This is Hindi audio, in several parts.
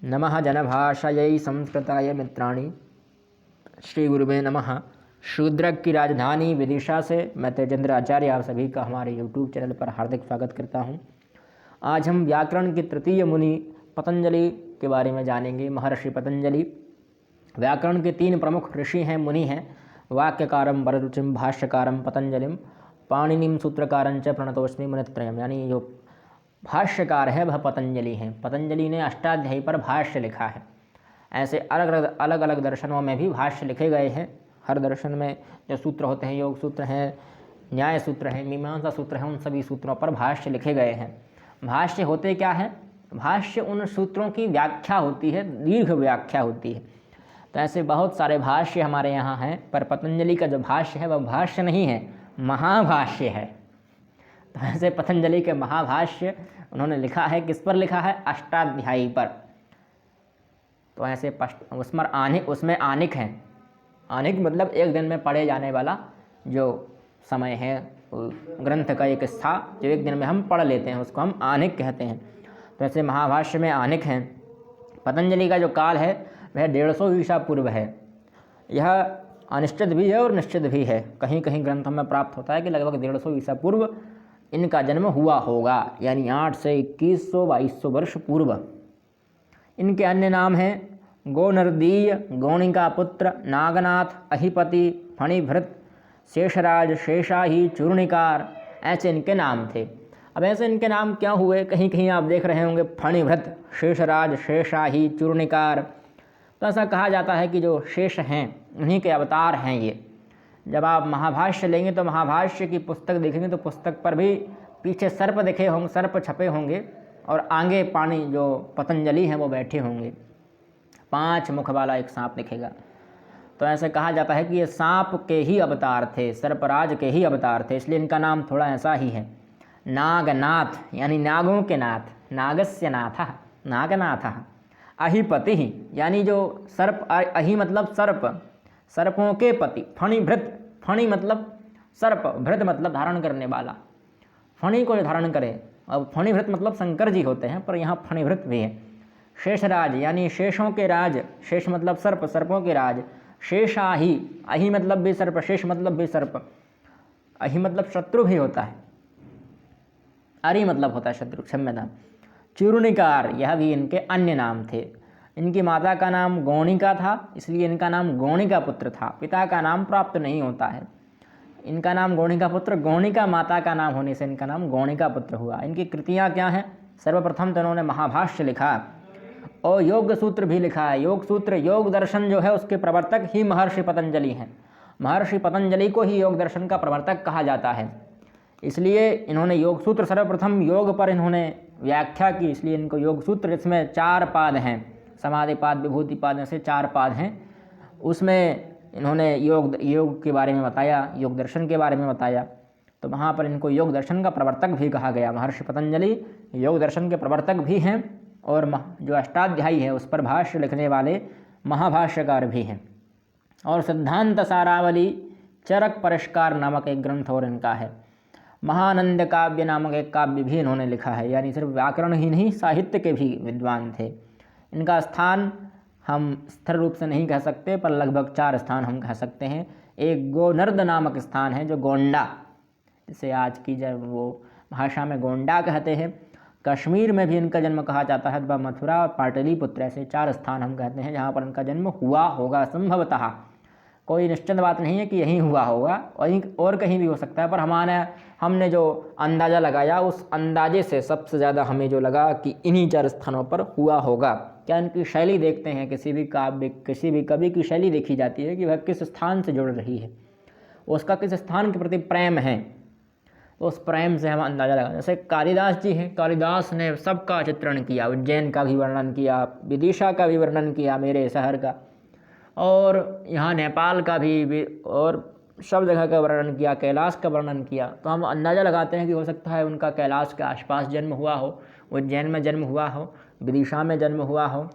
नमः जनभाषयै संस्कृताय मित्राणि। श्री गुरुवे नमः। शूद्रक की राजधानी विदिशा से मैं तेजेंद्र आचार्य आप सभी का हमारे यूट्यूब चैनल पर हार्दिक स्वागत करता हूं। आज हम व्याकरण के तृतीय मुनि पतंजलि के बारे में जानेंगे। महर्षि पतंजलि व्याकरण के 3 प्रमुख ऋषि हैं, मुनि हैं। वाक्यकारं वररुचिं भाष्यकारं पतंजलिम पाणिनिं सूत्रकारं च प्रणतोस्मि मुनित्रयम्। यानी जो भाष्यकार है वह पतंजलि हैं। पतंजलि ने अष्टाध्यायी पर भाष्य लिखा है। ऐसे अलग अलग दर्शनों में भी भाष्य लिखे गए हैं। हर दर्शन में जो सूत्र होते हैं, योग सूत्र हैं, न्याय सूत्र हैं, मीमांसा सूत्र हैं, उन सभी सूत्रों पर भाष्य लिखे गए हैं। भाष्य होते क्या है? भाष्य उन सूत्रों की व्याख्या होती है, दीर्घ व्याख्या होती है। तो ऐसे बहुत सारे भाष्य हमारे यहाँ हैं, पर पतंजलि का जो भाष्य है वह भाष्य नहीं है, महाभाष्य है। तो ऐसे पतंजलि के महाभाष्य उन्होंने लिखा है। किस पर लिखा है? अष्टाध्यायी पर। तो ऐसे उसमें आनिक हैं। आनिक मतलब एक दिन में पढ़े जाने वाला जो समय है, ग्रंथ का एक स्था जो एक दिन में हम पढ़ लेते हैं, उसको हम आनिक कहते हैं। तो ऐसे महाभाष्य में आनिक हैं। पतंजलि का जो काल है वह 150 ईसा पूर्व है। यह अनिश्चित भी है और निश्चित भी है। कहीं कहीं ग्रंथों में प्राप्त होता है कि लगभग 150 ईसा पूर्व इनका जन्म हुआ होगा, यानी 8 से 2100-2200 वर्ष पूर्व। इनके अन्य नाम हैं गोनर्दीय, गौणिका पुत्र, नागनाथ, अहिपति, फणिभृत, शेषराज, शेषाही, चूर्णिकार, ऐसे इनके नाम थे। अब ऐसे इनके नाम क्या हुए? कहीं कहीं आप देख रहे होंगे फणिभृत, शेषराज, शेषाही, चूर्णिकार। तो ऐसा कहा जाता है कि जो शेष हैं उन्हीं के अवतार हैं ये। जब आप महाभाष्य लेंगे तो महाभाष्य की पुस्तक देखेंगे तो पुस्तक पर भी पीछे सर्प दिखे होंगे, सर्प छपे होंगे, और आगे पानी जो पतंजलि हैं वो बैठे होंगे। 5 मुख वाला एक सांप दिखेगा। तो ऐसे कहा जाता है कि ये सांप के ही अवतार थे, सर्पराज के ही अवतार थे, इसलिए इनका नाम थोड़ा ऐसा ही है। नागनाथ यानी नागों के नाथ, नागस्य नाथः, नागनाथः। अहिपति यानी जो सर्प, अहि मतलब सर्प, सर्पों के पति। फणिभृत, फणि मतलब सर्प, भृत मतलब धारण करने वाला, फणि को धारण करे। अब फणिभृत मतलब शंकर जी होते हैं, पर यहाँ फणिभृत भी है। शेषराज यानी शेषों के राज, शेष मतलब सर्प, सर्पों के राज। शेषाही, अहि मतलब भी सर्प, शेष मतलब भी सर्प। अहि मतलब शत्रु भी होता है, अरि मतलब होता है शत्रु, क्षम्यता। चूर्णिकार, यह भी इनके अन्य नाम थे। इनकी माता का नाम गौणिका था, इसलिए इनका नाम गौणिका पुत्र था। पिता का नाम प्राप्त नहीं होता है। इनका नाम गौणिका पुत्र, गौणिका माता का नाम होने से इनका नाम गौणिका पुत्र हुआ। इनकी कृतियाँ क्या हैं? सर्वप्रथम तो इन्होंने महाभाष्य लिखा और योग सूत्र भी लिखा है। योग सूत्र, योग दर्शन जो है उसके प्रवर्तक ही महर्षि पतंजलि हैं। महर्षि पतंजलि को ही योग दर्शन का प्रवर्तक कहा जाता है। इसलिए इन्होंने योग सूत्र, सर्वप्रथम योग पर इन्होंने व्याख्या की, इसलिए इनको योग सूत्र, इसमें 4 पाद हैं, समाधिपाद, विभूतिपाद, ऐसे 4 पाद हैं। उसमें इन्होंने योग के बारे में बताया, योग दर्शन के बारे में बताया। तो वहाँ पर इनको योग दर्शन का प्रवर्तक भी कहा गया। महर्षि पतंजलि योग दर्शन के प्रवर्तक भी हैं और जो अष्टाध्यायी है उस पर भाष्य लिखने वाले महाभाष्यकार भी हैं। और सिद्धांत सारावली चरक परिष्कार नामक एक ग्रंथ और इनका है। महानंद काव्य नामक एक काव्य भी इन्होंने लिखा है। यानी सिर्फ व्याकरण ही नहीं, साहित्य के भी विद्वान थे। इनका स्थान हम स्थिर रूप से नहीं कह सकते, पर लगभग 4 स्थान हम कह सकते हैं। एक गोनर्द नामक स्थान है जो गोंडा, जिसे आज की जब वो भाषा में गोंडा कहते हैं। कश्मीर में भी इनका जन्म कहा जाता है, व मथुरा और पाटलिपुत्र, ऐसे 4 स्थान हम कहते हैं जहाँ पर इनका जन्म हुआ होगा। संभवतः कोई निश्चित बात नहीं है कि यहीं हुआ होगा, और कहीं भी हो सकता है, पर हमने जो अंदाज़ा लगाया उस अंदाजे से सबसे ज़्यादा हमें जो लगा कि इन्हीं 4 स्थानों पर हुआ होगा। क्या इनकी शैली देखते हैं, किसी भी काव्य, किसी भी कवि की शैली देखी जाती है कि वह किस स्थान से जुड़ रही है, उसका किस स्थान के प्रति प्रेम है, तो उस प्रेम से हम अंदाज़ा लगा। जैसे कालिदास जी हैं, कालिदास ने सबका चित्रण किया, उज्जैन का भी वर्णन किया, विदिशा का भी वर्णन किया, मेरे शहर का, और यहाँ नेपाल का भी, और सब जगह का वर्णन किया, कैलाश का वर्णन किया। तो हम अंदाज़ा लगाते हैं कि हो सकता है उनका कैलाश के आसपास जन्म हुआ हो, उज्जैन में जन्म हुआ हो, विदिशा में जन्म हुआ हो,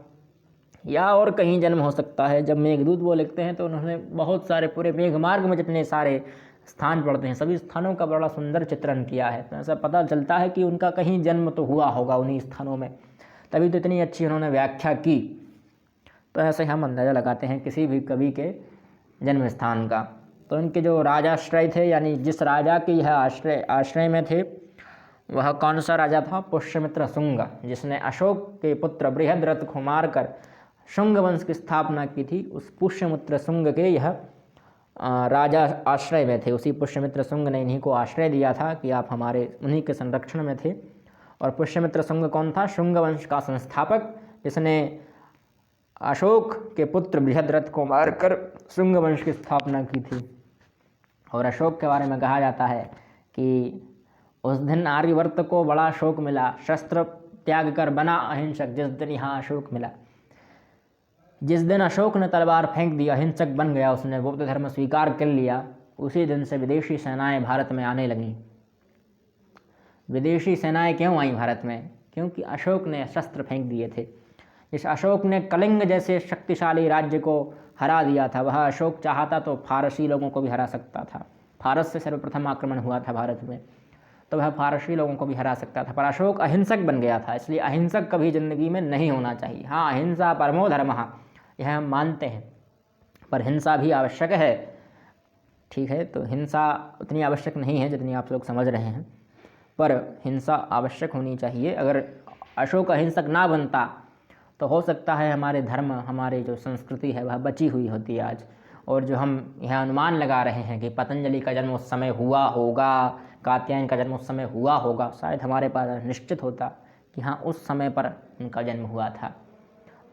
या और कहीं जन्म हो सकता है। जब मेघदूत वो लिखते हैं तो उन्होंने बहुत सारे, पूरे मेघमार्ग में जितने सारे स्थान पड़ते हैं सभी स्थानों का बड़ा सुंदर चित्रण किया है। तो ऐसा पता चलता है कि उनका कहीं जन्म तो हुआ होगा उन्हीं स्थानों में। तभी तो इतनी अच्छी उन्होंने व्याख्या की। तो ऐसे हम अंदाज़ा लगाते हैं किसी भी कवि के जन्म स्थान का। तो इनके जो राजाश्रय थे, यानी जिस राजा की यह आश्रय में थे, वह कौन सा राजा था? पुष्यमित्र शुंग, जिसने अशोक के पुत्र बृहद्रथ को मारकर शुंग वंश की स्थापना की थी। उस पुष्यमित्र शुंग के यह राजा आश्रय में थे। उसी पुष्यमित्र शुंग ने इन्हीं को आश्रय दिया था कि आप हमारे, उन्हीं के संरक्षण में थे। और पुष्यमित्र शुंग कौन था? शुंग वंश का संस्थापक, जिसने अशोक के पुत्र बृहद्रथ को मारकर शुंग वंश की स्थापना की थी। और अशोक के बारे में कहा जाता है कि उस दिन आर्यवर्त को बड़ा शोक मिला, शस्त्र त्याग कर बना अहिंसक, जिस दिन यहाँ अशोक मिला। जिस दिन अशोक ने तलवार फेंक दी, अहिंसक बन गया, उसने बौद्ध धर्म स्वीकार कर लिया, उसी दिन से विदेशी सेनाएं भारत में आने लगीं। विदेशी सेनाएं क्यों आई भारत में? क्योंकि अशोक ने शस्त्र फेंक दिए थे। जिस अशोक ने कलिंग जैसे शक्तिशाली राज्य को हरा दिया था, वह अशोक चाहता तो फारसी लोगों को भी हरा सकता था। फारस से सर्वप्रथम आक्रमण हुआ था भारत में, तो वह फारसी लोगों को भी हरा सकता था। पर अशोक अहिंसक बन गया था, इसलिए अहिंसक कभी ज़िंदगी में नहीं होना चाहिए। हाँ, अहिंसा परमो धर्मः, यह हम मानते हैं, पर हिंसा भी आवश्यक है। ठीक है, तो हिंसा उतनी आवश्यक नहीं है जितनी आप लोग समझ रहे हैं, पर हिंसा आवश्यक होनी चाहिए। अगर अशोक अहिंसक ना बनता तो हो सकता है हमारे धर्म, हमारी जो संस्कृति है वह बची हुई होती आज। और जो हम यह अनुमान लगा रहे हैं कि पतंजलि का जन्म उस समय हुआ होगा, कात्यायन का जन्म उस समय हुआ होगा, शायद हमारे पास निश्चित होता कि हाँ उस समय पर उनका जन्म हुआ था।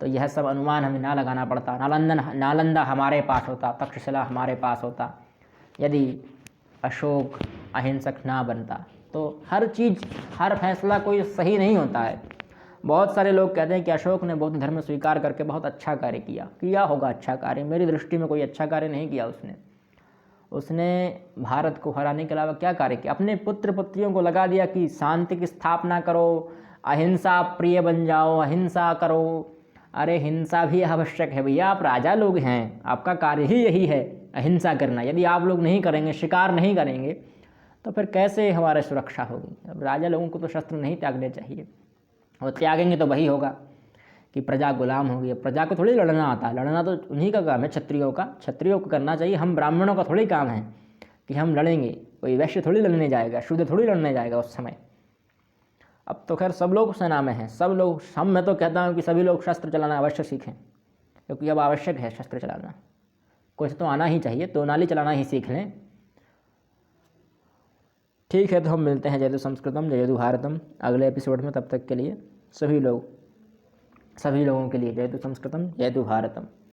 तो यह सब अनुमान हमें ना लगाना पड़ता। नालंदा हमारे पास होता, तक्षशिला हमारे पास होता, यदि अशोक अहिंसक ना बनता। तो हर चीज़, हर फैसला कोई सही नहीं होता है। बहुत सारे लोग कहते हैं कि अशोक ने बौद्ध धर्म स्वीकार करके बहुत अच्छा कार्य किया होगा अच्छा कार्य। मेरी दृष्टि में कोई अच्छा कार्य नहीं किया उसने भारत को हराने के अलावा क्या कार्य किया? अपने पुत्र पुत्रियों को लगा दिया कि शांति की स्थापना करो, अहिंसा प्रिय बन जाओ, अहिंसा करो। अरे हिंसा भी आवश्यक है भैया, आप राजा लोग हैं, आपका कार्य ही यही है अहिंसा करना। यदि आप लोग नहीं करेंगे, शिकार नहीं करेंगे, तो फिर कैसे हमारी सुरक्षा होगी? अब राजा लोगों को तो शस्त्र नहीं त्यागने चाहिए, और त्यागेंगे तो वही होगा कि प्रजा गुलाम होगी। प्रजा को थोड़ी लड़ना आता है, लड़ना तो उन्हीं का काम है, क्षत्रियों का। क्षत्रियों को करना चाहिए, हम ब्राह्मणों का थोड़ी काम है कि हम लड़ेंगे। कोई वैश्य थोड़ी लड़ने जाएगा, शूद्र थोड़ी लड़ने जाएगा उस समय। अब तो खैर सब लोग सेना में हैं, सब लोग। मैं तो कहता हूँ कि सभी लोग शस्त्र चलाना अवश्य सीखें, क्योंकि अब आवश्यक है शस्त्र चलाना। कुछ तो आना ही चाहिए, तो नाली चलाना ही सीख लें। ठीक है, तो हम मिलते हैं जयतु संस्कृतम जयतु भारतम अगले एपिसोड में। तब तक के लिए सभी लोगों के लिए जयतु संस्कृतम जयतु भारतम।